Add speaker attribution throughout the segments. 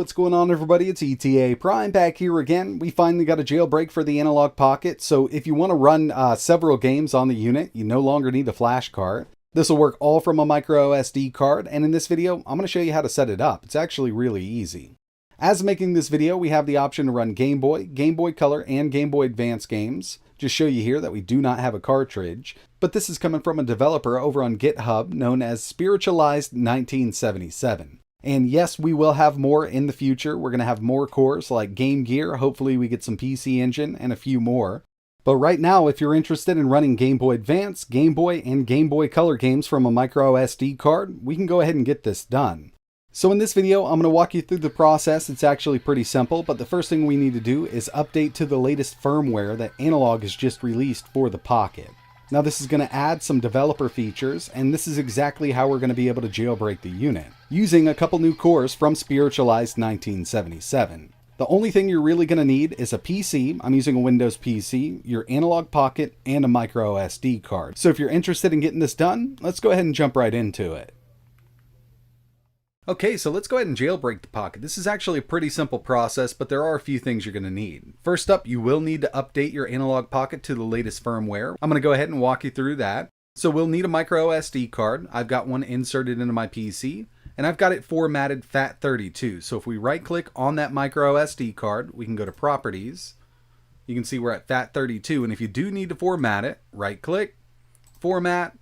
Speaker 1: what's going on everybody? It's ETAPRIME back here again. We finally got a jailbreak for the Analogue Pocket, so if you want to run several games on the unit, you no longer need a flash card. This will work all from a micro SD card, and in this video, I'm going to show you how to set it up. It's actually really easy. As making this video, we have the option to run Game Boy, Game Boy Color, and Game Boy Advance games. Just show you here that we do not have a cartridge, but this is coming from a developer over on GitHub known as Spiritualized 1977. And yes, we will have more in the future. We're going to have more cores like Game Gear. Hopefully we get some PC Engine and a few more. But right now, if you're interested in running Game Boy Advance, Game Boy, and Game Boy Color games from a micro SD card, we can go ahead and get this done. So in this video, I'm going to walk you through the process. It's actually pretty simple, but the first thing we need to do is update to the latest firmware that Analogue has just released for the Pocket. Now this is going to add some developer features, and this is exactly how we're going to be able to jailbreak the unit, using a couple new cores from Spiritualized 1977. The only thing you're really going to need is a PC, I'm using a Windows PC, your Analogue Pocket, and a micro SD card. So if you're interested in getting this done, let's go ahead and jump right into it. Okay, so let's go ahead and jailbreak the Pocket. This is actually a pretty simple process, but there are a few things you're going to need. First up, you will need to update your Analogue Pocket to the latest firmware. I'm going to go ahead and walk you through that. So we'll need a micro SD card. I've got one inserted into my PC, and I've got it formatted FAT32. So if we right click on that micro SD card, we can go to Properties. You can see we're at FAT32, and if you do need to format it, right click, Format,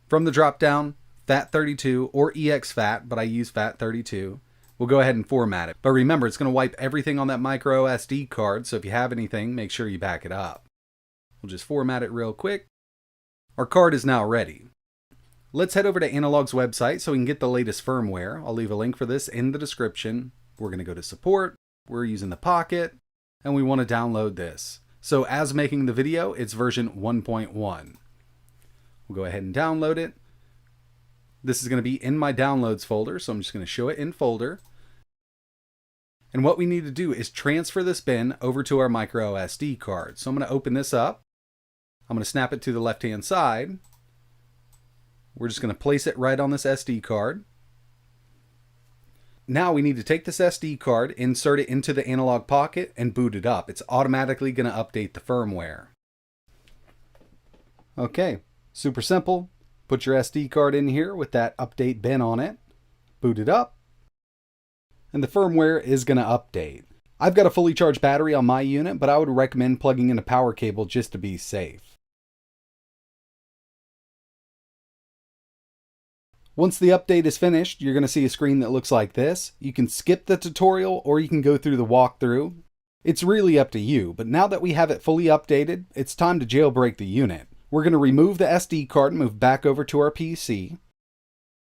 Speaker 1: from the drop down, FAT32 or exFAT, but I use FAT32. We'll go ahead and format it. But remember, it's going to wipe everything on that micro SD card, so if you have anything, make sure you back it up. We'll just format it real quick. Our card is now ready. Let's head over to Analogue's website so we can get the latest firmware. I'll leave a link for this in the description. We're going to go to Support. We're using the Pocket, and we want to download this. So as making the video, it's version 1.1. We'll go ahead and download it. This is going to be in my downloads folder, so I'm just going to show it in folder. And what we need to do is transfer this bin over to our micro SD card. So I'm going to open this up. I'm going to snap it to the left-hand side. We're just going to place it right on this SD card. Now we need to take this SD card, insert it into the Analogue Pocket, and boot it up. It's automatically going to update the firmware. Okay, super simple. Put your SD card in here with that update bin on it, boot it up, and the firmware is going to update. I've got a fully charged battery on my unit, but I would recommend plugging in a power cable just to be safe. Once the update is finished, you're going to see a screen that looks like this. You can skip the tutorial or you can go through the walkthrough. It's really up to you, but now that we have it fully updated, it's time to jailbreak the unit. We're going to remove the SD card and move back over to our PC.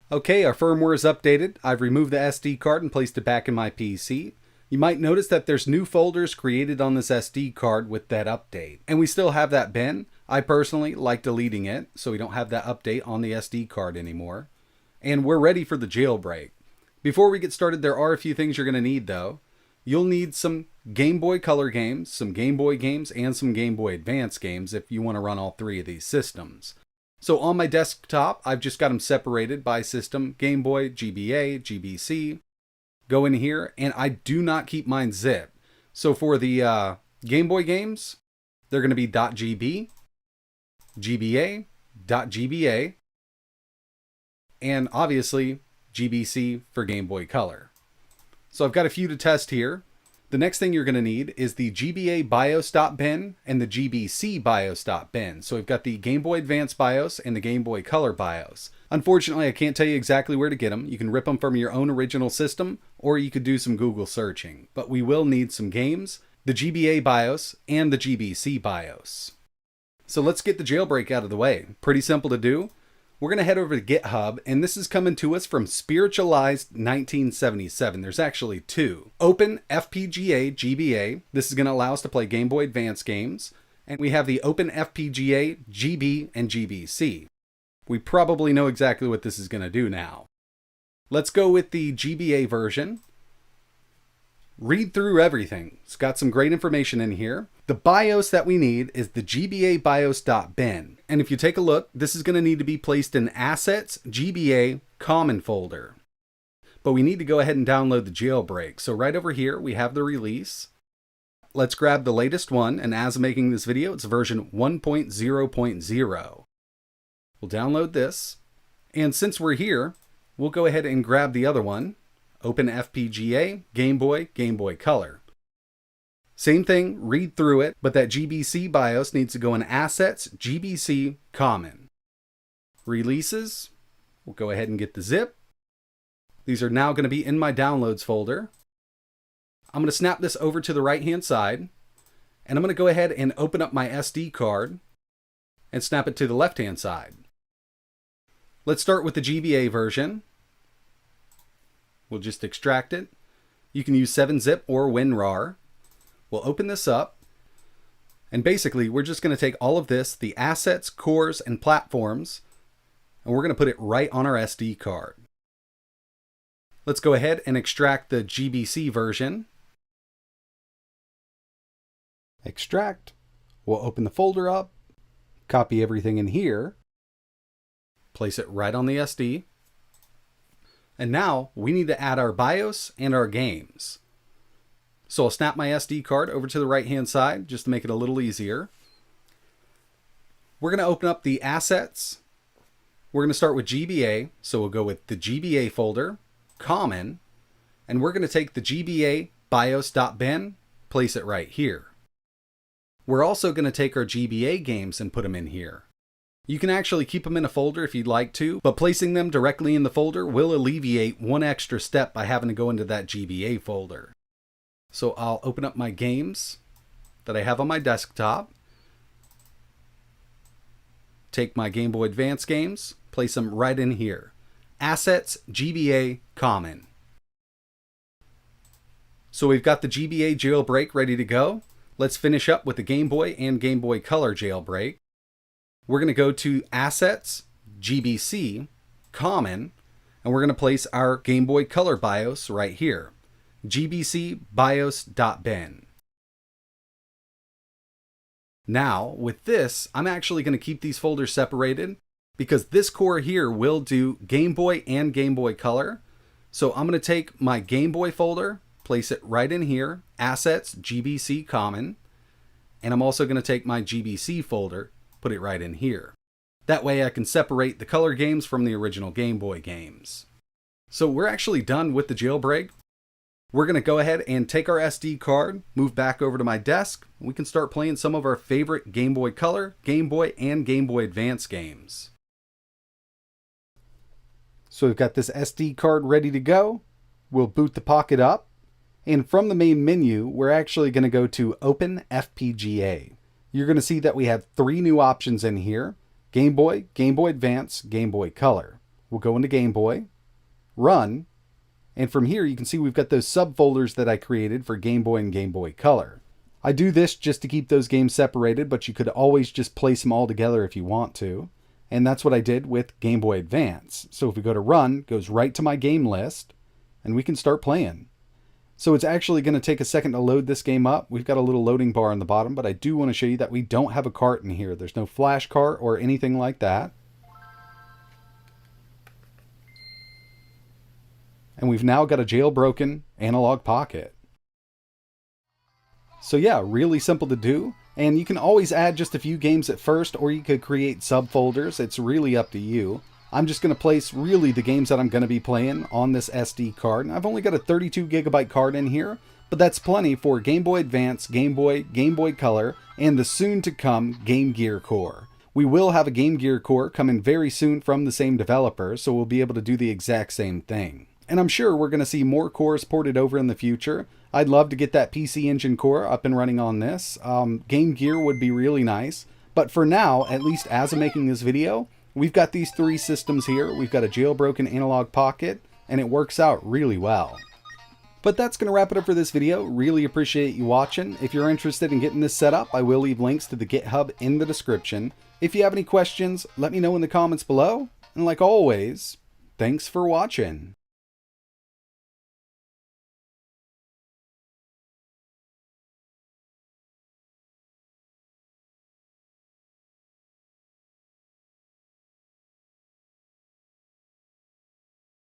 Speaker 1: Okay, our firmware is updated. I've removed the SD card and placed it back in my PC. You might notice that there's new folders created on this SD card with that update. And we still have that bin. I personally like deleting it, so we don't have that update on the SD card anymore. And we're ready for the jailbreak. Before we get started, there are a few things you're going to need though. You'll need some Game Boy Color games, some Game Boy games, and some Game Boy Advance games if you want to run all three of these systems. So on my desktop, I've just got them separated by system, Game Boy, GBA, GBC. Go in here, and I do not keep mine zip. So for the Game Boy games, they're going to be .gb, GBA, .gba, and obviously GBC for Game Boy Color. So I've got a few to test here. The next thing you're going to need is the GBA BIOS bin and the GBC BIOS bin. So we've got the Game Boy Advance BIOS and the Game Boy Color BIOS. Unfortunately, I can't tell you exactly where to get them. You can rip them from your own original system, or you could do some Google searching. But we will need some games, the GBA BIOS, and the GBC BIOS. So let's get the jailbreak out of the way. Pretty simple to do. We're going to head over to GitHub, and this is coming to us from Spiritualized 1977. There's actually two. Open FPGA GBA. This is going to allow us to play Game Boy Advance games. And we have the Open FPGA GB and GBC. We probably know exactly what this is going to do now. Let's go with the GBA version. Read through everything. It's got some great information in here. The BIOS that we need is the GBA BIOS.bin. And if you take a look, this is going to need to be placed in Assets GBA Common folder. but we need to go ahead and download the jailbreak. So right over here, we have the release. Let's grab the latest one, and as I'm making this video, it's version 1.0.0. We'll download this, and since we're here, we'll go ahead and grab the other one. Open FPGA, Game Boy, Game Boy Color. Same thing, read through it, but that GBC BIOS needs to go in Assets, GBC, Common. Releases, we'll go ahead and get the zip. These are now going to be in my Downloads folder. I'm going to snap this over to the right-hand side, and I'm going to go ahead and open up my SD card and snap it to the left-hand side. Let's start with the GBA version. We'll just extract it. You can use 7-zip or WinRAR. We'll open this up, and basically we're just going to take all of this, the assets, cores, and platforms, and we're going to put it right on our SD card. Let's go ahead and extract the GBC version. Extract. We'll open the folder up, copy everything in here, place it right on the SD, and now we need to add our BIOS and our games. So I'll snap my SD card over to the right-hand side just to make it a little easier. We're going to open up the assets. We're going to start with GBA, so we'll go with the GBA folder, Common, and we're going to take the GBA BIOS.bin, place it right here. We're also going to take our GBA games and put them in here. You can actually keep them in a folder if you'd like to, but placing them directly in the folder will alleviate one extra step by having to go into that GBA folder. So I'll open up my games that I have on my desktop, take my Game Boy Advance games, place them right in here. Assets, GBA, Common. So we've got the GBA jailbreak ready to go. Let's finish up with the Game Boy and Game Boy Color jailbreak. We're going to go to Assets, GBC, Common, and we're going to place our Game Boy Color BIOS right here. GBC BIOS.bin. Now, with this, I'm actually going to keep these folders separated because this core here will do Game Boy and Game Boy Color. So I'm going to take my Game Boy folder, place it right in here, Assets, GBC, Common, and I'm also going to take my GBC folder, put it right in here. That way I can separate the color games from the original Game Boy games. So we're actually done with the jailbreak. We're going to go ahead and take our SD card, move back over to my desk, and we can start playing some of our favorite Game Boy Color, Game Boy, and Game Boy Advance games. So we've got this SD card ready to go. We'll boot the Pocket up, and from the main menu, we're actually going to go to Open FPGA. You're going to see that we have 3 new options in here: Game Boy, Game Boy Advance, Game Boy Color. We'll go into Game Boy, Run, and from here you can see we've got those subfolders that I created for Game Boy and Game Boy Color. I do this just to keep those games separated, but you could always just place them all together if you want to. And that's what I did with Game Boy Advance. So if we go to Run, it goes right to my game list, and we can start playing. So it's actually going to take a second to load this game up. We've got a little loading bar on the bottom, but I do want to show you that we don't have a cart in here. There's no flash cart or anything like that. And we've now got a jailbroken Analogue Pocket. So yeah, really simple to do. And you can always add just a few games at first, or you could create subfolders. It's really up to you. I'm just going to place really the games that I'm going to be playing on this SD card. And I've only got a 32GB card in here, but that's plenty for Game Boy Advance, Game Boy, Game Boy Color, and the soon-to-come Game Gear core. We will have a Game Gear core coming very soon from the same developer, so we'll be able to do the exact same thing. And I'm sure we're going to see more cores ported over in the future. I'd love to get that PC Engine core up and running on this. Game Gear would be really nice. But for now, at least as I'm making this video, we've got these 3 systems here. We've got a jailbroken Analogue Pocket, and it works out really well. But that's going to wrap it up for this video. Really appreciate you watching. If you're interested in getting this set up, I will leave links to the GitHub in the description. If you have any questions, let me know in the comments below. And like always, thanks for watching.